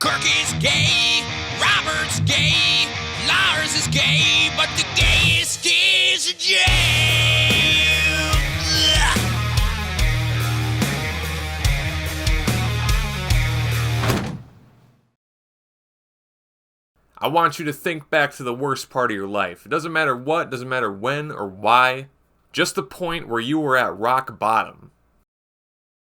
Kirk is gay, Robert's gay, Lars is gay, but the gayest is James. I want you to think back to the worst part of your life. It doesn't matter what, doesn't matter when or why, just the point where you were at rock bottom.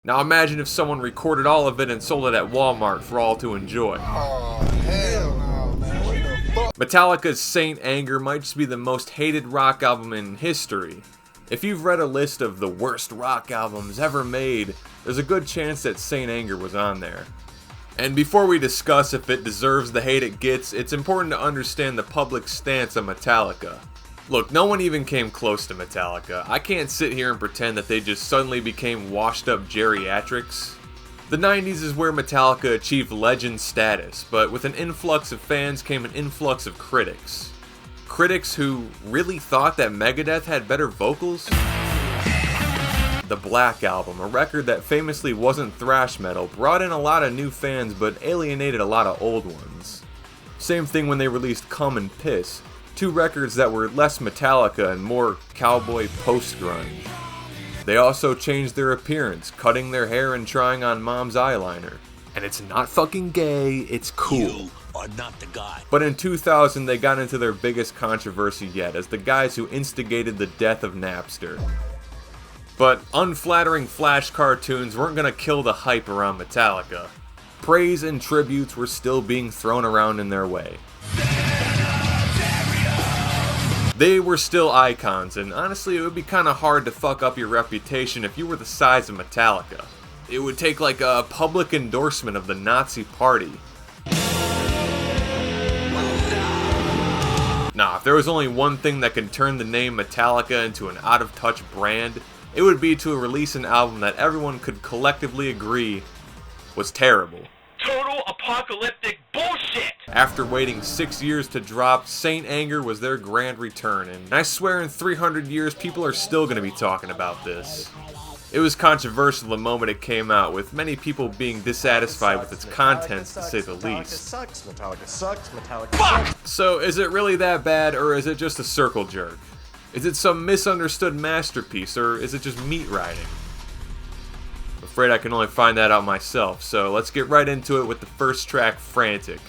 Now imagine if someone recorded all of it and sold it at Walmart for all to enjoy. Oh, hell no, man. What the fuck? Metallica's Saint Anger might just be the most hated rock album in history. If you've read a list of the worst rock albums ever made, there's a good chance that Saint Anger was on there. And before we discuss if it deserves the hate it gets, it's important to understand the public stance on Metallica. Look, no one even came close to Metallica. I can't sit here and pretend that they just suddenly became washed up geriatrics. The 90s is where Metallica achieved legend status, but with an influx of fans came an influx of critics. Critics who really thought that Megadeth had better vocals? The Black Album, a record that famously wasn't thrash metal, brought in a lot of new fans but alienated a lot of old ones. Same thing when they released Come and Piss, two records that were less Metallica and more cowboy post-grunge. They also changed their appearance, cutting their hair and trying on mom's eyeliner. And it's not fucking gay, it's cool. You are not the guy. But in 2000 they got into their biggest controversy yet as the guys who instigated the death of Napster. But unflattering Flash cartoons weren't gonna kill the hype around Metallica. Praise and tributes were still being thrown around in their way. They were still icons, and honestly it would be kinda hard to fuck up your reputation if you were the size of Metallica. It would take like a public endorsement of the Nazi party. Nah, if there was only one thing that could turn the name Metallica into an out-of-touch brand, it would be to release an album that everyone could collectively agree was terrible. Total apocalyptic bullshit! After waiting 6 years to drop, Saint Anger was their grand return, and I swear in 300 years people are still going to be talking about this. It was controversial the moment it came out, with many people being dissatisfied with its contents to say the least. Metallica sucks, Metallica sucks. So is it really that bad, or is it just a circle jerk? Is it some misunderstood masterpiece, or is it just meat riding? I'm afraid I can only find that out myself, so let's get right into it with the first track, Frantic.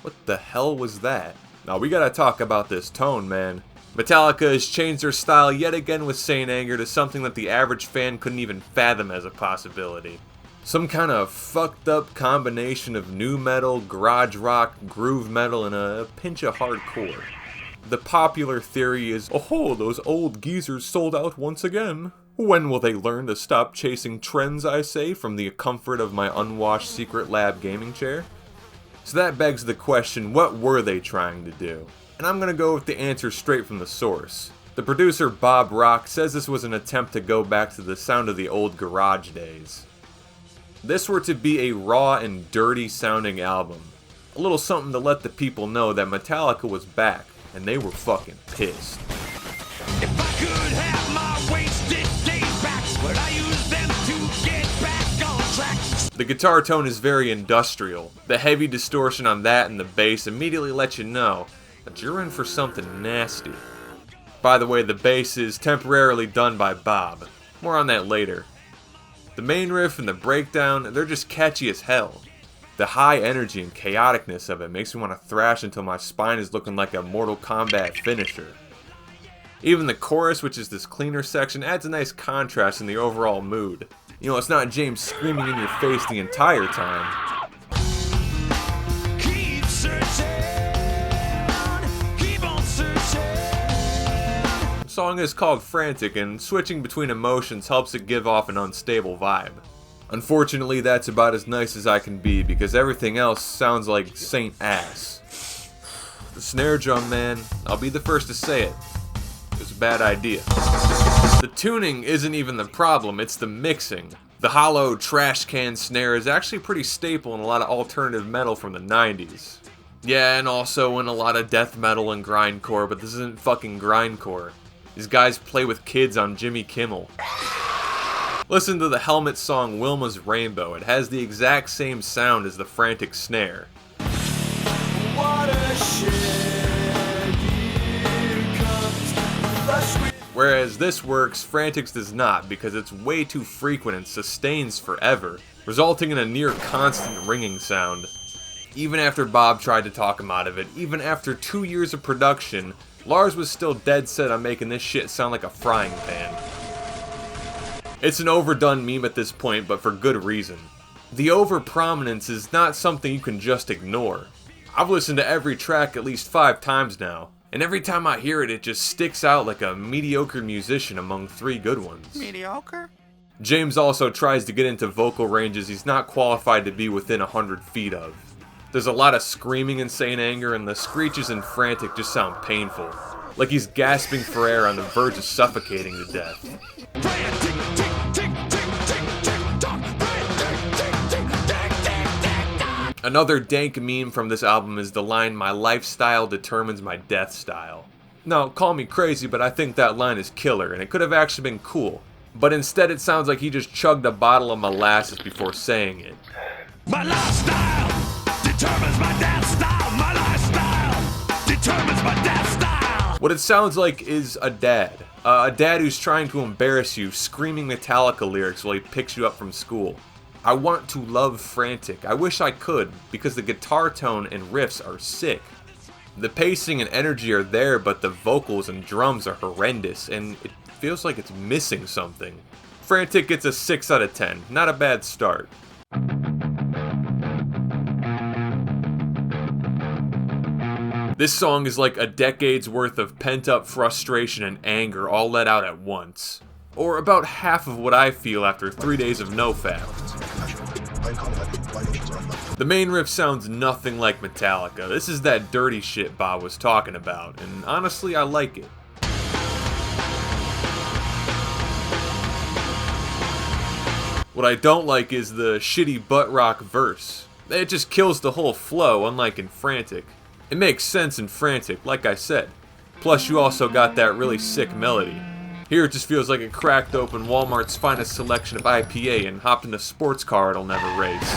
What the hell was that? Now we gotta talk about this tone, man. Metallica has changed their style yet again with Saint Anger to something that the average fan couldn't even fathom as a possibility. Some kind of fucked up combination of nu metal, garage rock, groove metal, and a pinch of hardcore. The popular theory is, oh, those old geezers sold out once again. When will they learn to stop chasing trends, I say, from the comfort of my unwashed secret lab gaming chair? So that begs the question, what were they trying to do? And I'm gonna go with the answer straight from the source. The producer Bob Rock says this was an attempt to go back to the sound of the old garage days. This were to be a raw and dirty sounding album. A little something to let the people know that Metallica was back, and they were fucking pissed. If I could have my wasted days back, would I use them to get back on track? The guitar tone is very industrial. The heavy distortion on that and the bass immediately let you know that you're in for something nasty. By the way, the bass is temporarily done by Bob. More on that later. The main riff and the breakdown, they're just catchy as hell. The high energy and chaoticness of it makes me want to thrash until my spine is looking like a Mortal Kombat finisher. Even the chorus, which is this cleaner section, adds a nice contrast in the overall mood. You know, it's not James screaming in your face the entire time. Keep searching, keep on searching. The song is called Frantic, and switching between emotions helps it give off an unstable vibe. Unfortunately, that's about as nice as I can be, because everything else sounds like Saint Ass. The snare drum, man, I'll be the first to say it. It was a bad idea. The tuning isn't even the problem, it's the mixing. The hollow trash can snare is actually pretty staple in a lot of alternative metal from the 90s. Yeah, and also in a lot of death metal and grindcore, but this isn't fucking grindcore. These guys play with kids on Jimmy Kimmel. Listen to the Helmet song Wilma's Rainbow. It has the exact same sound as the Frantic snare. Whereas this works, Frantic's does not, because it's way too frequent and sustains forever, resulting in a near constant ringing sound. Even after Bob tried to talk him out of it, even after 2 years of production, Lars was still dead set on making this shit sound like a frying pan. It's an overdone meme at this point, but for good reason. The over-prominence is not something you can just ignore. I've listened to every track at least 5 times now, and every time I hear it, it just sticks out like a mediocre musician among 3 good ones. Mediocre? James also tries to get into vocal ranges he's not qualified to be within 100 feet of. There's a lot of screaming in Saint Anger, and the screeches in Frantic just sound painful. Like he's gasping for air on the verge of suffocating to death. Another dank meme from this album is the line, "My lifestyle determines my death style." Now, call me crazy, but I think that line is killer, and it could have actually been cool. But instead it sounds like he just chugged a bottle of molasses before saying it. My lifestyle determines my death style. My lifestyle determines my death style. What it sounds like is a dad. A dad who's trying to embarrass you, screaming Metallica lyrics while he picks you up from school. I want to love Frantic. I wish I could, because the guitar tone and riffs are sick. The pacing and energy are there, but the vocals and drums are horrendous, and it feels like it's missing something. Frantic gets a 6 out of 10. Not a bad start. This song is like a decade's worth of pent-up frustration and anger all let out at once. Or about half of what I feel after 3 days of nofap. The main riff sounds nothing like Metallica. This is that dirty shit Bob was talking about, and honestly I like it. What I don't like is the shitty butt rock verse. It just kills the whole flow, unlike in Frantic. It makes sense in Frantic, like I said. Plus you also got that really sick melody. Here it just feels like it cracked open Walmart's finest selection of IPA and hopped in a sports car it'll never race.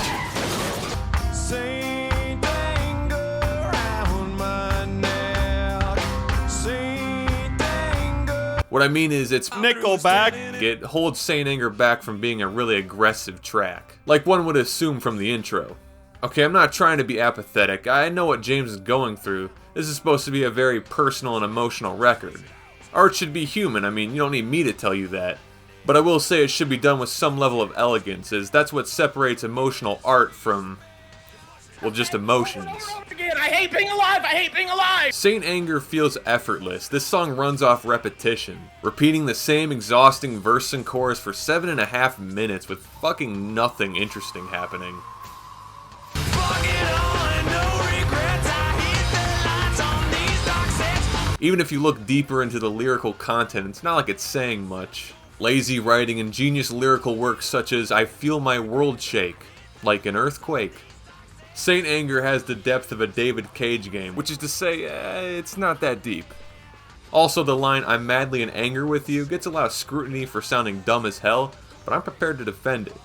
What I mean is it's Nickelback. It holds Saint Anger back from being a really aggressive track, like one would assume from the intro. Okay, I'm not trying to be apathetic. I know what James is going through. This is supposed to be a very personal and emotional record. Art should be human, I mean, you don't need me to tell you that. But I will say it should be done with some level of elegance, as that's what separates emotional art from, well, just emotions. I hate being alive! I hate being alive! Saint Anger feels effortless. This song runs off repetition, repeating the same exhausting verse and chorus for 7.5 minutes with fucking nothing interesting happening. Even if you look deeper into the lyrical content, it's not like it's saying much. Lazy writing and genius lyrical works such as "I feel my world shake," like an earthquake. Saint Anger has the depth of a David Cage game, which is to say, it's not that deep. Also, the line "I'm madly in anger with you" gets a lot of scrutiny for sounding dumb as hell, but I'm prepared to defend it.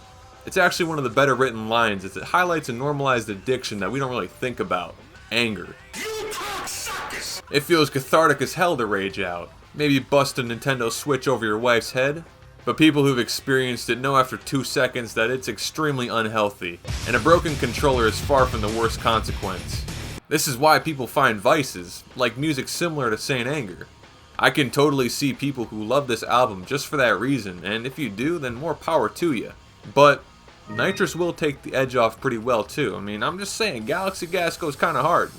It's actually one of the better written lines, as it highlights a normalized addiction that we don't really think about: anger. It feels cathartic as hell to rage out. Maybe bust a Nintendo Switch over your wife's head. But people who've experienced it know after 2 seconds that it's extremely unhealthy, and a broken controller is far from the worst consequence. This is why people find vices, like music similar to Saint Anger. I can totally see people who love this album just for that reason, and if you do, then more power to you. But Nitrous will take the edge off pretty well too. I mean, I'm just saying, Galaxy Gas goes kinda hard.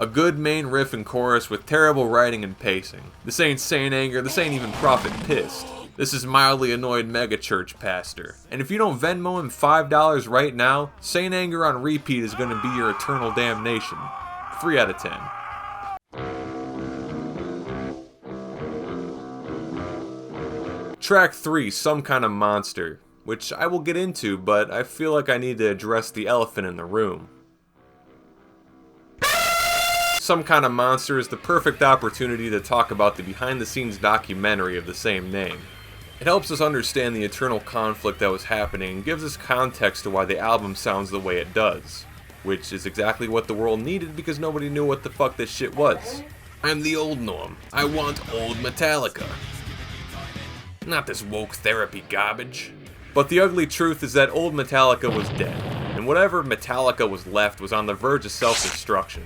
A good main riff and chorus with terrible writing and pacing. This ain't Saint Anger, this ain't even Prophet Pissed. This is mildly annoyed megachurch pastor. And if you don't Venmo him $5 right now, Saint Anger on repeat is gonna be your eternal damnation. 3 out of 10. Track 3, Some Kind of Monster. which I will get into, but I feel like I need to address the elephant in the room. Some Kind of Monster is the perfect opportunity to talk about the behind-the-scenes documentary of the same name. It helps us understand the internal conflict that was happening and gives us context to why the album sounds the way it does, which is exactly what the world needed because nobody knew what the fuck this shit was. I'm the old norm. I want old Metallica. Not this woke therapy garbage. But the ugly truth is that old Metallica was dead, and whatever Metallica was left was on the verge of self-destruction.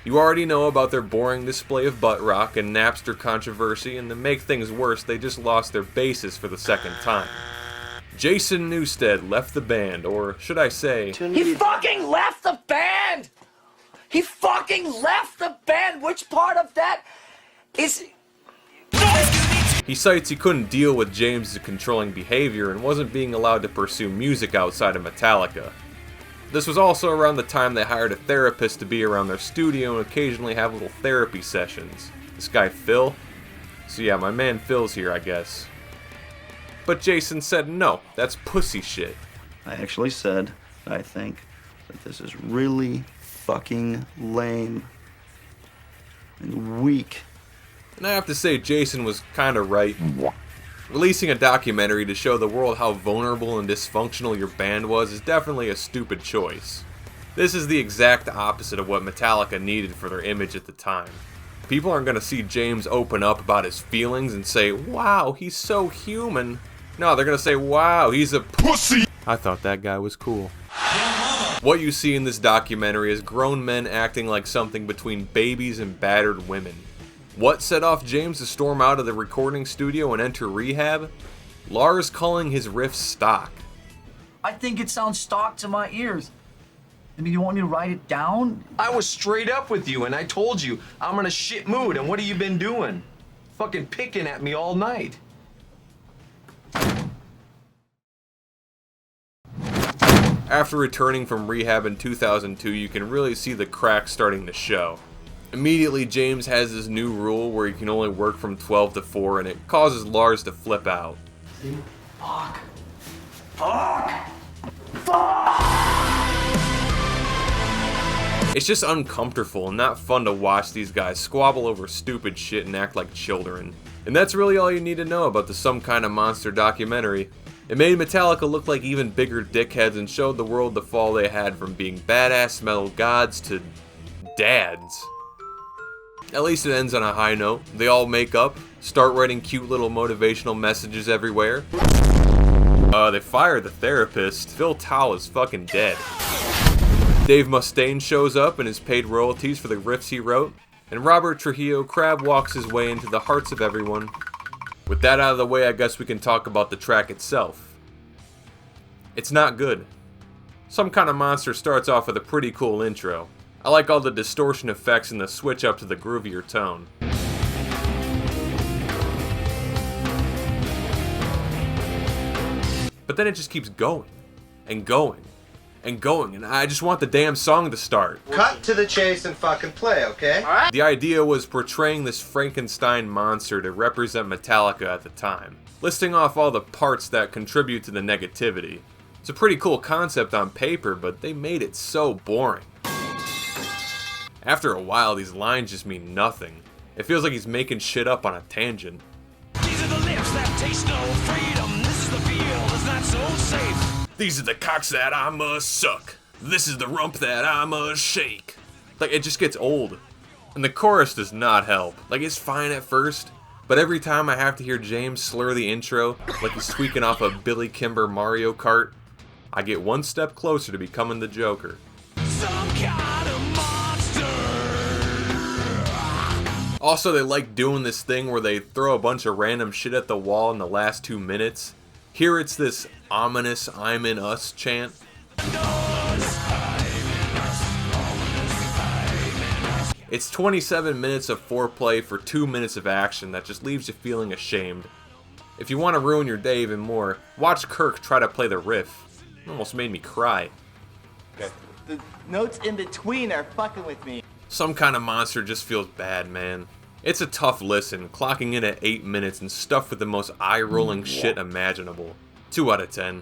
You already know about their boring display of butt rock and Napster controversy, and to make things worse, they just lost their bassist for the second time. Jason Newsted left the band, or should I say... He fucking left the band! He fucking left the band! Which part of that is... He cites he couldn't deal with James' controlling behavior and wasn't being allowed to pursue music outside of Metallica. This was also around the time they hired a therapist to be around their studio and occasionally have little therapy sessions. This guy Phil? So yeah, my man Phil's here, I guess. But Jason said no, that's pussy shit. I actually said I think that this is really fucking lame and weak. And I have to say, Jason was kinda right. Releasing a documentary to show the world how vulnerable and dysfunctional your band was is definitely a stupid choice. This is the exact opposite of what Metallica needed for their image at the time. People aren't gonna see James open up about his feelings and say, wow, he's so human. No, they're gonna say, wow, he's a pussy. I thought that guy was cool. What you see in this documentary is grown men acting like something between babies and battered women. What set off James to storm out of the recording studio and enter rehab? Lars calling his riffs stock. I think it sounds stock to my ears. I mean, you want me to write it down? I was straight up with you and I told you I'm in a shit mood, and what have you been doing? Fucking picking at me all night. After returning from rehab in 2002, you can really see the cracks starting to show. Immediately, James has this new rule where he can only work from 12 to 4, and it causes Lars to flip out. See? Fuck. Fuck. Fuck. It's just uncomfortable and not fun to watch these guys squabble over stupid shit and act like children. And that's really all you need to know about the Some Kind of Monster documentary. It made Metallica look like even bigger dickheads and showed the world the fall they had from being badass metal gods to dads. At least it ends on a high note. They all make up, start writing cute little motivational messages everywhere. They fire the therapist. Phil Towle is fucking dead. Dave Mustaine shows up and is paid royalties for the riffs he wrote. And Robert Trujillo crab walks his way into the hearts of everyone. With that out of the way, I guess we can talk about the track itself. It's not good. Some Kind of Monster starts off with a pretty cool intro. I like all the distortion effects and the switch up to the groovier tone. But then it just keeps going, and going, and going, and I just want the damn song to start. Cut to the chase and fucking play, okay? The idea was portraying this Frankenstein monster to represent Metallica at the time, listing off all the parts that contribute to the negativity. It's a pretty cool concept on paper, but they made it so boring. After a while, these lines just mean nothing. It feels like he's making shit up on a tangent. These are the lips that taste no freedom. This is the field, it's not so safe. These are the cocks that I must suck. This is the rump that I must shake. Like, it just gets old. And the chorus does not help. Like, it's fine at first, but every time I have to hear James slur the intro, like he's tweaking off a Billy Kimber Mario Kart, I get one step closer to becoming the Joker. Some kind of monster. Also, they like doing this thing where they throw a bunch of random shit at the wall in the last 2 minutes. Here it's this ominous I'm in us chant. It's 27 minutes of foreplay for 2 minutes of action that just leaves you feeling ashamed. If you want to ruin your day even more, watch Kirk try to play the riff. It almost made me cry. The notes in between are fucking with me. Some Kind of Monster just feels bad, man. It's a tough listen, clocking in at 8 minutes and stuffed with the most eye-rolling shit imaginable. 2 out of 10.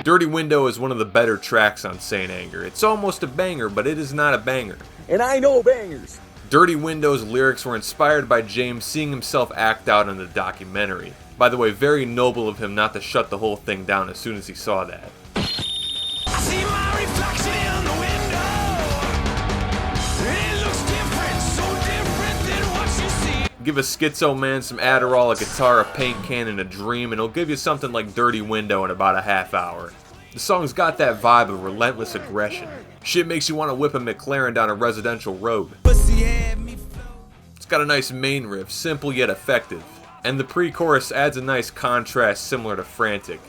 Dirty Window is one of the better tracks on Saint Anger. It's almost a banger, but it is not a banger. And I know bangers. Dirty Window's lyrics were inspired by James seeing himself act out in the documentary. By the way, very noble of him not to shut the whole thing down as soon as he saw that. I see my reflection in the window. It looks different, so different than what you see. Give a schizo man some Adderall, a guitar, a paint can, and a dream, and he'll give you something like Dirty Window in about a half hour. The song's got that vibe of relentless aggression. Shit makes you want to whip a McLaren down a residential road. It's got a nice main riff, simple yet effective. And the pre-chorus adds a nice contrast similar to Frantic.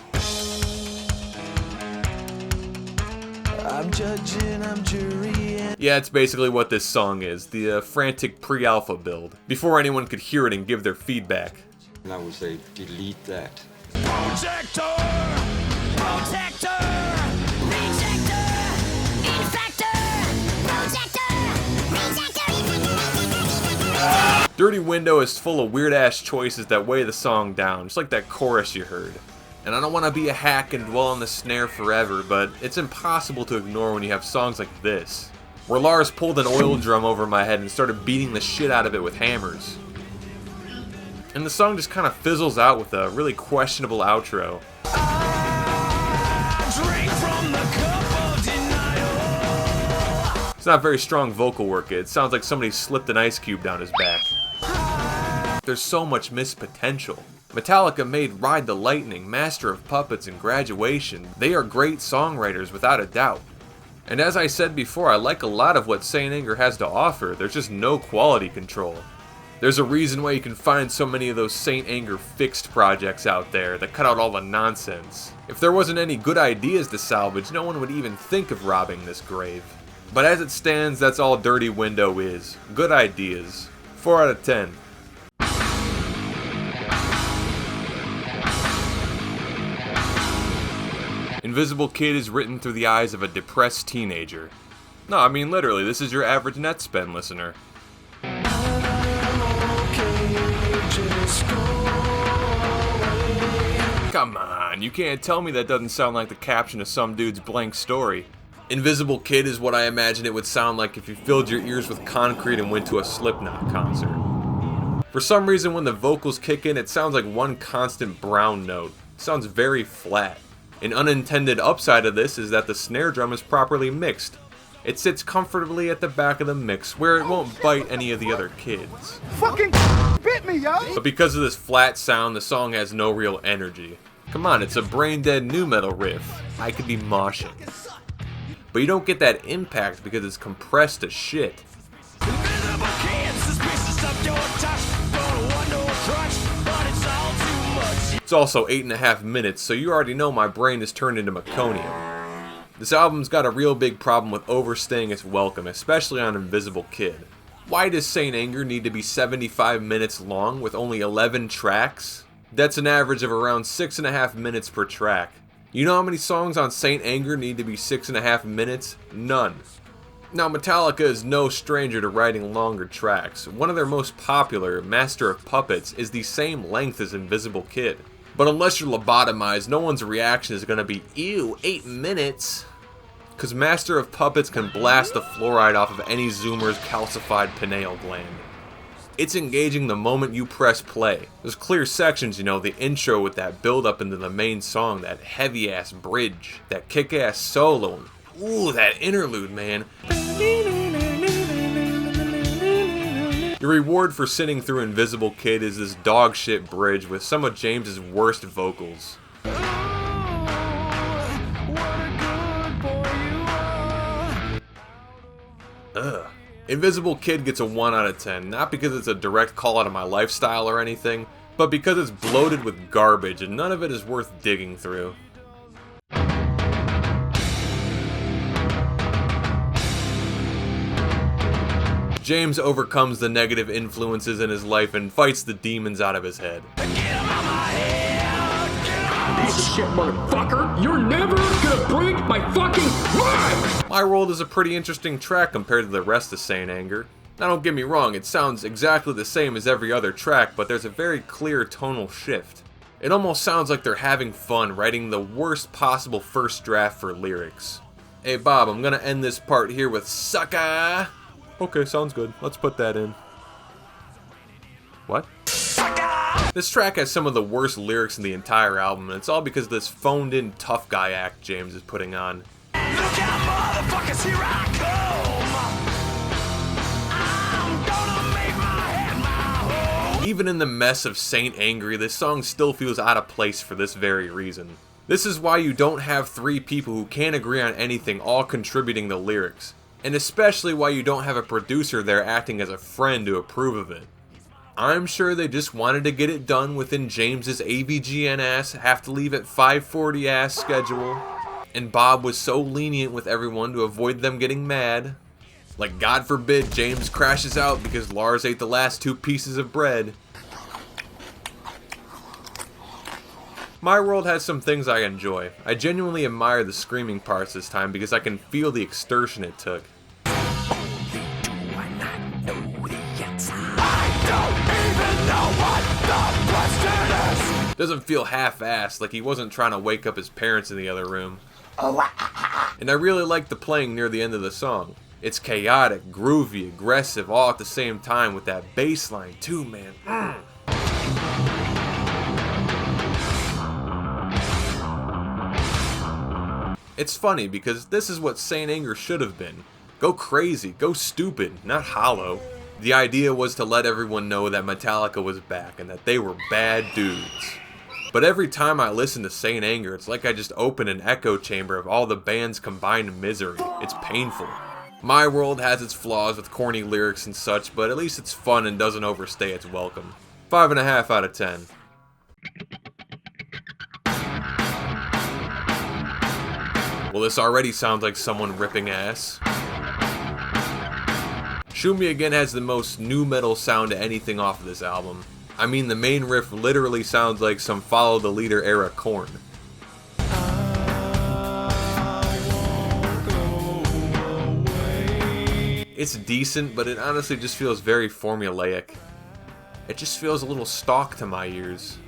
I'm judging, I'm jurying. Yeah, it's basically what this song is, the Frantic pre-alpha build, before anyone could hear it and give their feedback. And I would say, delete that. Protector! Protector! Rejector! Infector! Protector! Rejector! Dirty Window is full of weird-ass choices that weigh the song down, just like that chorus you heard. And I don't want to be a hack and dwell on the snare forever, but it's impossible to ignore when you have songs like this, where Lars pulled an oil drum over my head and started beating the shit out of it with hammers. And the song just kind of fizzles out with a really questionable outro. Drink from the cup of denial. It's not very strong vocal work, it sounds like somebody slipped an ice cube down his back. There's so much missed potential. Metallica made Ride the Lightning, Master of Puppets, and Graduation. They are great songwriters without a doubt. And as I said before, I like a lot of what Saint Anger has to offer, there's just no quality control. There's a reason why you can find so many of those Saint Anger fixed projects out there that cut out all the nonsense. If there wasn't any good ideas to salvage, no one would even think of robbing this grave. But as it stands, that's all Dirty Window is. Good ideas. 4 out of 10. Invisible Kid is written through the eyes of a depressed teenager. No, I mean literally, this is your average net spend listener. Come on, you can't tell me that doesn't sound like the caption of some dude's blank story. Invisible Kid is what I imagine it would sound like if you filled your ears with concrete and went to a Slipknot concert. For some reason when the vocals kick in, it sounds like one constant brown note. It sounds very flat. An unintended upside of this is that the snare drum is properly mixed. It sits comfortably at the back of the mix where it won't bite any of the other kids. Fucking bit me, yo! But because of this flat sound, the song has no real energy. Come on, it's a brain-dead nu metal riff. I could be moshing. But you don't get that impact because it's compressed to shit. Invisible Kid, suspicious of your touch. Don't want no crutch, but it's all too much. It's also 8.5 minutes, so you already know my brain is turned into meconium. This album's got a real big problem with overstaying its welcome, especially on Invisible Kid. Why does Saint Anger need to be 75 minutes long with only 11 tracks? That's an average of around 6.5 minutes per track. You know how many songs on Saint Anger need to be 6.5 minutes? None. Now Metallica is no stranger to writing longer tracks. One of their most popular, Master of Puppets, is the same length as Invisible Kid. But unless you're lobotomized, no one's reaction is going to be, ew, 8 minutes. Because Master of Puppets can blast the fluoride off of any Zoomer's calcified pineal gland. It's engaging the moment you press play. There's clear sections, you know, the intro with that build up into the main song, that heavy ass bridge, that kick ass solo, and ooh, that interlude, man. Your reward for sitting through Invisible Kid is this dog shit bridge with some of James's worst vocals. Ugh. Invisible Kid gets a 1 out of 10, not because it's a direct call out of my lifestyle or anything, but because it's bloated with garbage and none of it is worth digging through. James overcomes the negative influences in his life and fights the demons out of his head. Get 'em out my head! Get 'em out! Piece of shit, motherfucker! You're never gonna gonna break my fucking mind! My World is a pretty interesting track compared to the rest of Saint Anger. Now don't get me wrong, it sounds exactly the same as every other track, but there's a very clear tonal shift. It almost sounds like they're having fun writing the worst possible first draft for lyrics. Hey Bob, I'm gonna end this part here with Sucka! Okay, sounds good. Let's put that in. What? Sucka! This track has some of the worst lyrics in the entire album, and it's all because of this phoned-in tough guy act James is putting on. Look out, motherfuckers, here I come! I'm gonna make my head my home! Even in the mess of Saint Angry, this song still feels out of place for this very reason. This is why you don't have three people who can't agree on anything all contributing the lyrics, and especially why you don't have a producer there acting as a friend to approve of it. I'm sure they just wanted to get it done within James's AVGN ass have to leave at 5:40 ass schedule, and Bob was so lenient with everyone to avoid them getting mad. Like God forbid James crashes out because Lars ate the last 2 pieces of bread. My World has some things I enjoy. I genuinely admire the screaming parts this time because I can feel the exertion it took. Doesn't feel half-assed, like he wasn't trying to wake up his parents in the other room. And I really like the playing near the end of the song. It's chaotic, groovy, aggressive, all at the same time with that bass line too, man. It's funny because this is what Saint Anger should have been. Go crazy, go stupid, not hollow. The idea was to let everyone know that Metallica was back and that they were bad dudes. But every time I listen to Saint Anger, it's like I just opened an echo chamber of all the band's combined misery. It's painful. My World has its flaws with corny lyrics and such, but at least it's fun and doesn't overstay its welcome. 5.5 out of 10. Well, this already sounds like someone ripping ass. Shoot Me Again has the most nu metal sound to anything off of this album. I mean, the main riff literally sounds like some Follow the Leader era Korn. It's decent, but it honestly just feels very formulaic. It just feels a little stock to my ears.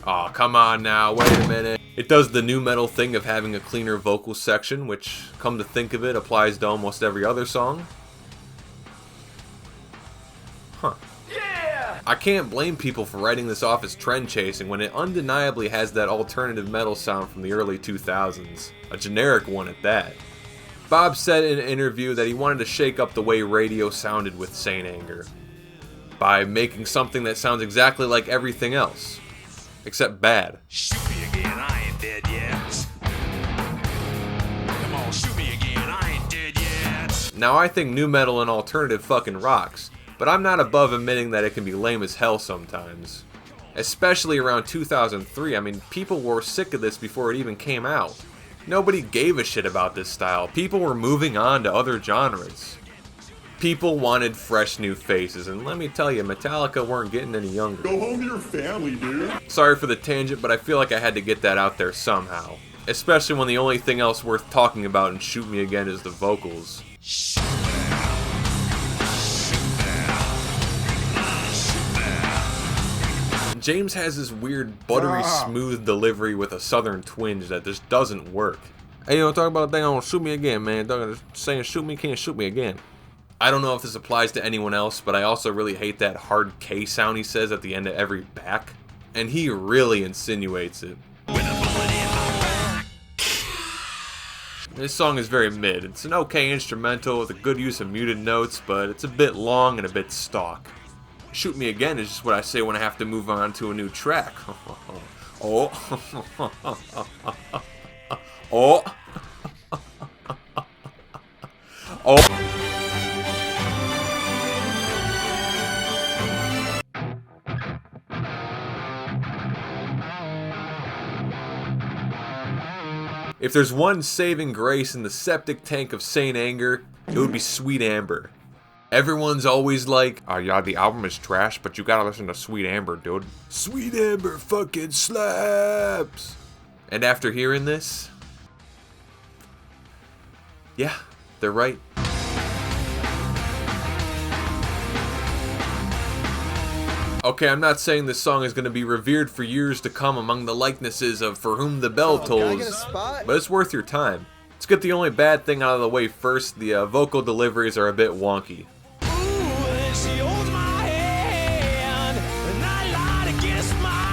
Aw, come on now, wait a minute. It does the nu metal thing of having a cleaner vocal section, which, come to think of it, applies to almost every other song. Huh. Yeah! I can't blame people for writing this off as trend chasing when it undeniably has that alternative metal sound from the early 2000s. A generic one at that. Bob said in an interview that he wanted to shake up the way radio sounded with Saint Anger by making something that sounds exactly like everything else, except bad. Shoot me again, I ain't dead yet. Come on, shoot me again, I ain't dead yet. Now I think nu metal and alternative fucking rocks, but I'm not above admitting that it can be lame as hell sometimes. Especially around 2003, I mean, people were sick of this before it even came out. Nobody gave a shit about this style. People were moving on to other genres. People wanted fresh new faces, and let me tell you, Metallica weren't getting any younger. Go home to your family, dude. Sorry for the tangent, but I feel like I had to get that out there somehow. Especially when the only thing else worth talking about in Shoot Me Again is the vocals. James has this weird, buttery smooth delivery with a southern twinge that just doesn't work. Hey, you know, talk about a thing on Shoot Me Again, man. Saying shoot me can't shoot me again. I don't know if this applies to anyone else, but I also really hate that hard K sound he says at the end of every back. And he really insinuates it. This song is very mid. It's an okay instrumental with a good use of muted notes, but it's a bit long and a bit stock. Shoot Me Again is just what I say when I have to move on to a new track. Oh. Oh. Oh. If there's one saving grace in the septic tank of Saint Anger, it would be Sweet Amber. Everyone's always like, oh yeah, the album is trash, but you gotta listen to Sweet Amber, dude. Sweet Amber fucking slaps! And after hearing this, Yeah, they're right. Okay, I'm not saying this song is going to be revered for years to come among the likenesses of For Whom the Bell Tolls, but it's worth your time. Let's get the only bad thing out of the way first. The vocal deliveries are a bit wonky.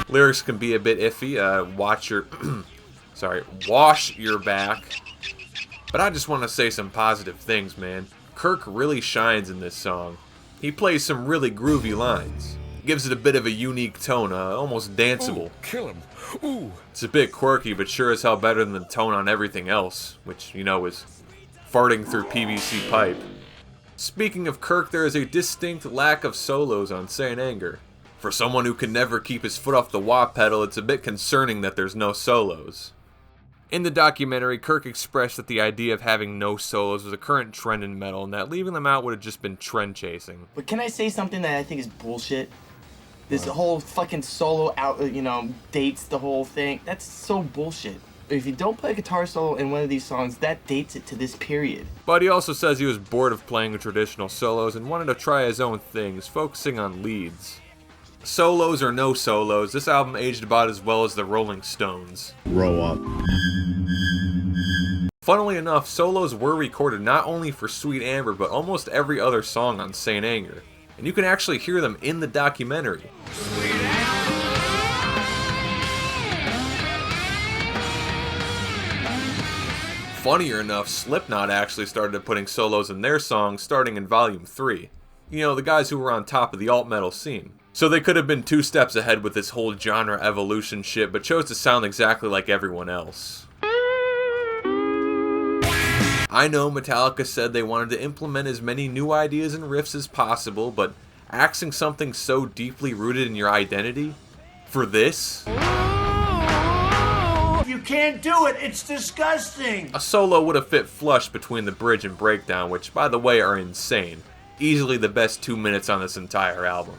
Lyrics can be a bit iffy. Wash your back. But I just want to say some positive things, man. Kirk really shines in this song. He plays some really groovy lines. Gives it a bit of a unique tone, almost danceable. Ooh, kill him. Ooh. It's a bit quirky, but sure as hell better than the tone on everything else, which, you know, is farting through PVC pipe. Speaking of Kirk, there is a distinct lack of solos on Saint Anger. For someone who can never keep his foot off the wah pedal, it's a bit concerning that there's no solos. In the documentary, Kirk expressed that the idea of having no solos was a current trend in metal, and that leaving them out would have just been trend chasing. But can I say something that I think is bullshit? This whole fucking solo out, dates the whole thing. That's so bullshit. If you don't play a guitar solo in one of these songs, that dates it to this period. But he also says he was bored of playing traditional solos and wanted to try his own things, focusing on leads. Solos or no solos, this album aged about as well as the Rolling Stones. Grow up. Funnily enough, solos were recorded not only for Sweet Amber, but almost every other song on Saint Anger. And you can actually hear them in the documentary. Funnier enough, Slipknot actually started putting solos in their songs starting in Volume 3. You know, the guys who were on top of the alt metal scene. So they could have been 2 steps ahead with this whole genre evolution shit, but chose to sound exactly like everyone else. I know Metallica said they wanted to implement as many new ideas and riffs as possible, but axing something so deeply rooted in your identity? For this? You can't do it. It's disgusting. A solo would have fit flush between the bridge and breakdown, which, by the way, are insane. Easily the best 2 minutes on this entire album.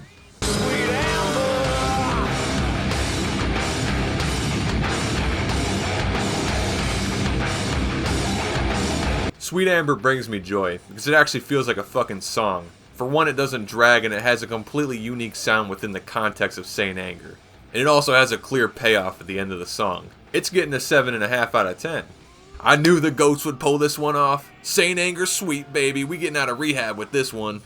Sweet Amber brings me joy, because it actually feels like a fucking song. For one, it doesn't drag, and it has a completely unique sound within the context of Saint Anger. And it also has a clear payoff at the end of the song. It's getting a 7.5 out of 10. I knew the Goats would pull this one off. Saint Anger sweet, baby. We getting out of rehab with this one.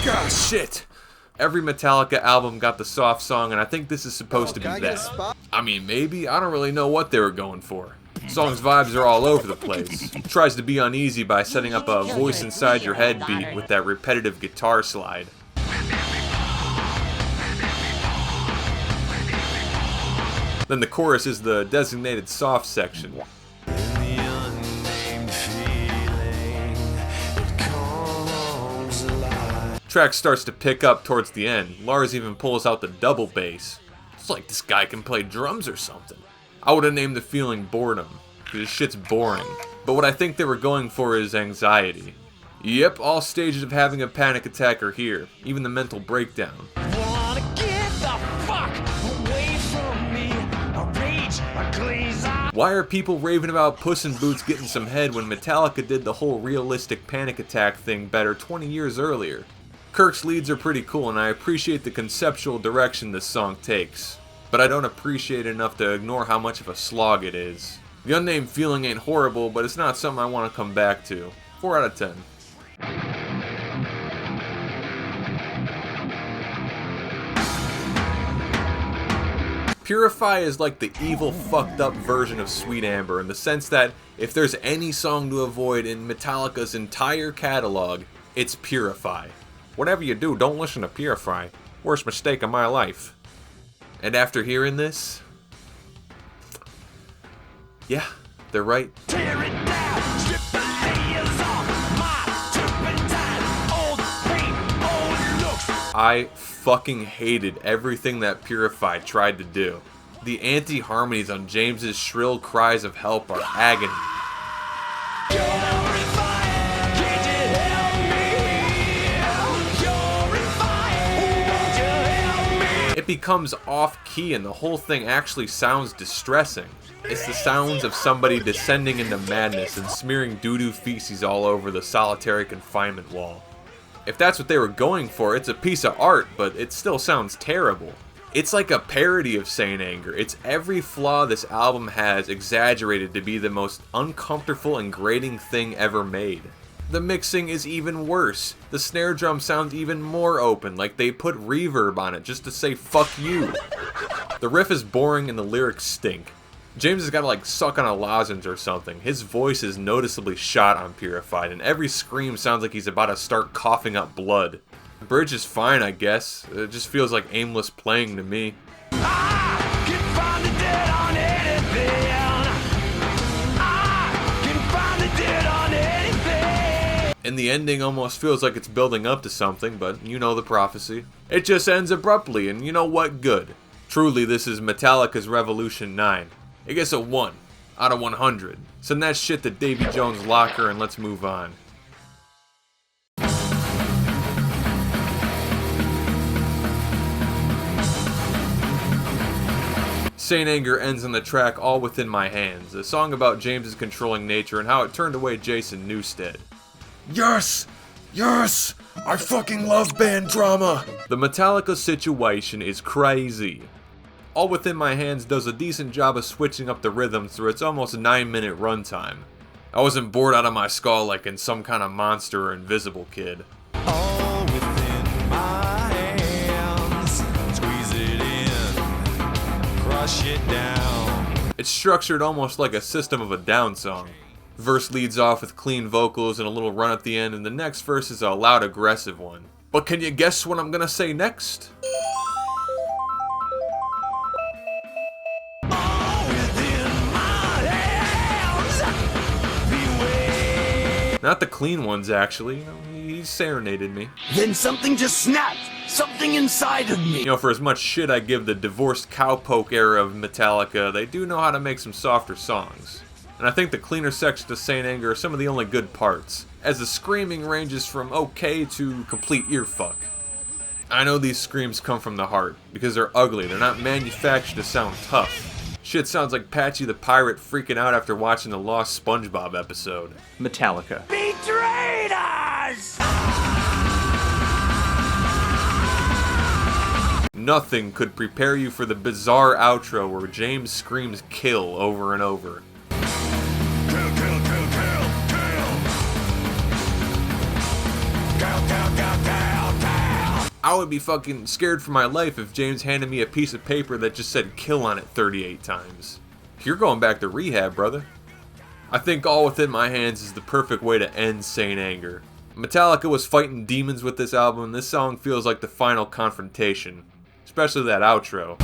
God, shit. Every Metallica album got the soft song, and I think this is supposed to be that. I mean, maybe. I don't really know what they were going for. Song's vibes are all over the place. It tries to be uneasy by setting up a voice inside your head beat with that repetitive guitar slide. Then the chorus is the designated soft section. Track starts to pick up towards the end. Lars even pulls out the double bass. It's like this guy can play drums or something. I would have named the feeling boredom, because this shit's boring. But what I think they were going for is anxiety. Yep, all stages of having a panic attack are here, even the mental breakdown. Why are people raving about Puss in Boots getting some head when Metallica did the whole realistic panic attack thing better 20 years earlier? Kirk's leads are pretty cool, and I appreciate the conceptual direction this song takes. But I don't appreciate it enough to ignore how much of a slog it is. The Unnamed Feeling ain't horrible, but it's not something I want to come back to. 4 out of 10. Purify is like the evil, fucked up version of Sweet Amber in the sense that if there's any song to avoid in Metallica's entire catalog, it's Purify. Whatever you do, don't listen to Purify. Worst mistake of my life. And after hearing this, yeah, they're right. Tear it down, strip the layers off my turpentine, old paint, old looks. I fucking hated everything that Purify tried to do. The anti-harmonies on James's shrill cries of help are agony. It becomes off-key and the whole thing actually sounds distressing. It's the sounds of somebody descending into madness and smearing doo-doo feces all over the solitary confinement wall. If that's what they were going for, it's a piece of art, but it still sounds terrible. It's like a parody of Saint Anger. It's every flaw this album has exaggerated to be the most uncomfortable and grating thing ever made. The mixing is even worse. The snare drum sounds even more open, like they put reverb on it just to say fuck you. The riff is boring and the lyrics stink. James has gotta like suck on a lozenge or something. His voice is noticeably shot on Purified, and every scream sounds like he's about to start coughing up blood. The bridge is fine, I guess. It just feels like aimless playing to me. And the ending almost feels like it's building up to something, but you know the prophecy. It just ends abruptly, and you know what? Good. Truly, this is Metallica's Revolution 9. It gets a 1 out of 100. Send that shit to Davy Jones' locker and let's move on. Saint Anger ends on the track All Within My Hands, a song about James's controlling nature and how it turned away Jason Newsted. Yes! Yes! I fucking love band drama! The Metallica situation is crazy. All Within My Hands does a decent job of switching up the rhythm through its almost 9-minute runtime. I wasn't bored out of my skull like in Some Kind of Monster or Invisible Kid. All within my hands. Squeeze it in. Crush it down. It's structured almost like a System of a Down song. Verse leads off with clean vocals and a little run at the end, and the next verse is a loud, aggressive one. But can you guess what I'm gonna say next? Not the clean ones, actually. You know, he serenaded me. Then something just snapped. Something inside of me. You know, for as much shit I give the divorced cowpoke era of Metallica, they do know how to make some softer songs. And I think the cleaner sections of Saint Anger are some of the only good parts, as the screaming ranges from okay to complete earfuck. I know these screams come from the heart, because they're ugly, they're not manufactured to sound tough. Shit sounds like Patchy the Pirate freaking out after watching the Lost SpongeBob episode. Metallica. Betrayed us! Nothing could prepare you for the bizarre outro where James screams kill over and over. I would be fucking scared for my life if James handed me a piece of paper that just said kill on it 38 times. You're going back to rehab, brother. I think All Within My Hands is the perfect way to end Saint Anger. Metallica was fighting demons with this album, and this song feels like the final confrontation. Especially that outro.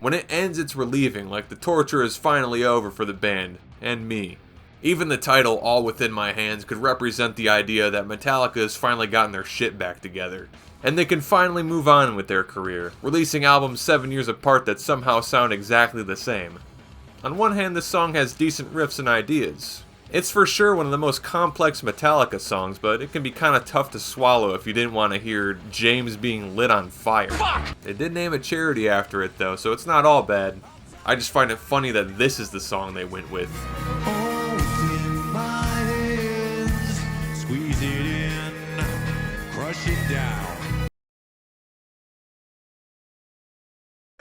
When it ends, it's relieving, like the torture is finally over for the band, and me. Even the title, All Within My Hands, could represent the idea that Metallica has finally gotten their shit back together. And they can finally move on with their career, releasing albums 7 years apart that somehow sound exactly the same. On one hand, this song has decent riffs and ideas. It's for sure one of the most complex Metallica songs, but it can be kinda tough to swallow if you didn't want to hear James being lit on fire. Fuck! They did name a charity after it though, so it's not all bad. I just find it funny that this is the song they went with. Squeeze it in, crush it down.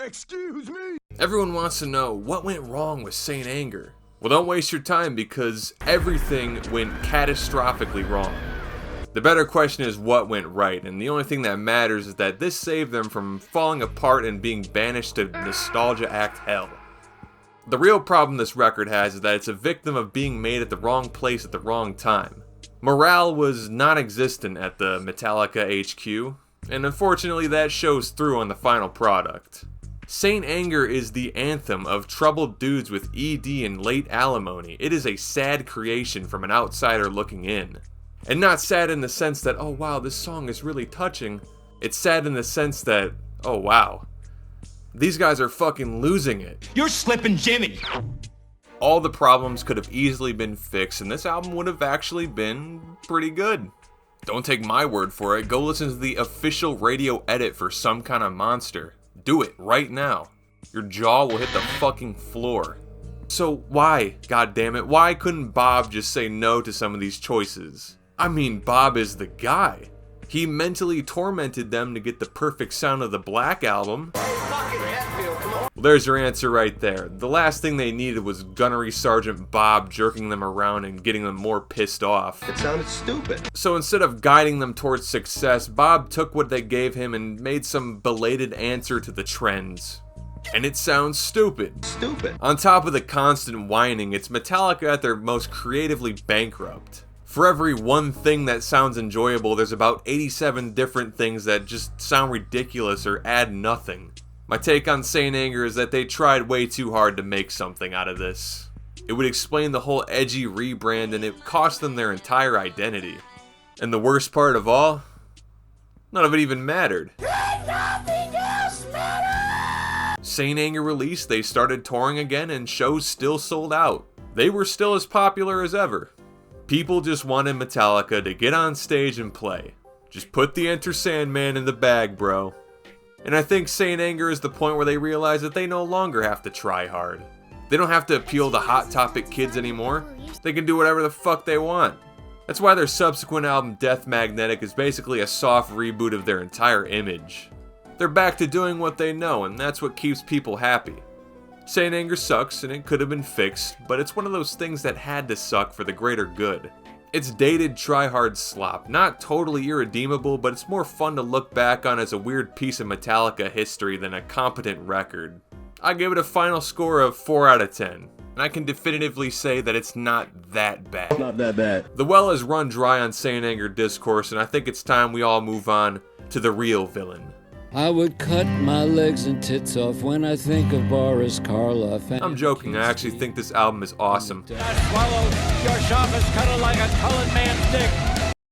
Excuse me? Everyone wants to know what went wrong with Saint Anger. Well, don't waste your time because everything went catastrophically wrong. The better question is what went right, and the only thing that matters is that this saved them from falling apart and being banished to Nostalgia Act hell. The real problem this record has is that it's a victim of being made at the wrong place at the wrong time. Morale was non-existent at the Metallica HQ, and unfortunately that shows through on the final product. Saint Anger is the anthem of troubled dudes with ED and late alimony. It is a sad creation from an outsider looking in. And not sad in the sense that, oh wow, this song is really touching. It's sad in the sense that, oh wow, these guys are fucking losing it. You're slipping Jimmy. All the problems could have easily been fixed, and this album would have actually been pretty good. Don't take my word for it, go listen to the official radio edit for Some Kind of Monster. Do it right now. Your jaw will hit the fucking floor. So why, goddammit, why couldn't Bob just say no to some of these choices? I mean, Bob is the guy. He mentally tormented them to get the perfect sound of the Black Album. Well, there's your answer right there. The last thing they needed was Gunnery Sergeant Bob jerking them around and getting them more pissed off. It sounded stupid. So instead of guiding them towards success, Bob took what they gave him and made some belated answer to the trends. And it sounds stupid. Stupid. On top of the constant whining, it's Metallica at their most creatively bankrupt. For every one thing that sounds enjoyable, there's about 87 different things that just sound ridiculous or add nothing. My take on Saint Anger is that they tried way too hard to make something out of this. It would explain the whole edgy rebrand, and it cost them their entire identity. And the worst part of all? None of it even mattered. Nothing else matters! Saint Anger released, they started touring again, and shows still sold out. They were still as popular as ever. People just wanted Metallica to get on stage and play. Just put the Enter Sandman in the bag, bro. And I think Saint Anger is the point where they realize that they no longer have to try hard. They don't have to appeal to Hot Topic kids anymore. They can do whatever the fuck they want. That's why their subsequent album Death Magnetic is basically a soft reboot of their entire image. They're back to doing what they know, and that's what keeps people happy. Saint Anger sucks, and it could have been fixed, but it's one of those things that had to suck for the greater good. It's dated try-hard slop, not totally irredeemable, but it's more fun to look back on as a weird piece of Metallica history than a competent record. I give it a final score of 4 out of 10, and I can definitively say that it's not that bad. Not that bad. The well has run dry on Saint Anger discourse, and I think it's time we all move on to the real villain. I would cut my legs and tits off when I think of Boris Karloff. I'm joking, I actually think this album is awesome. Swallowed your sharpest cutter like a colored man's dick.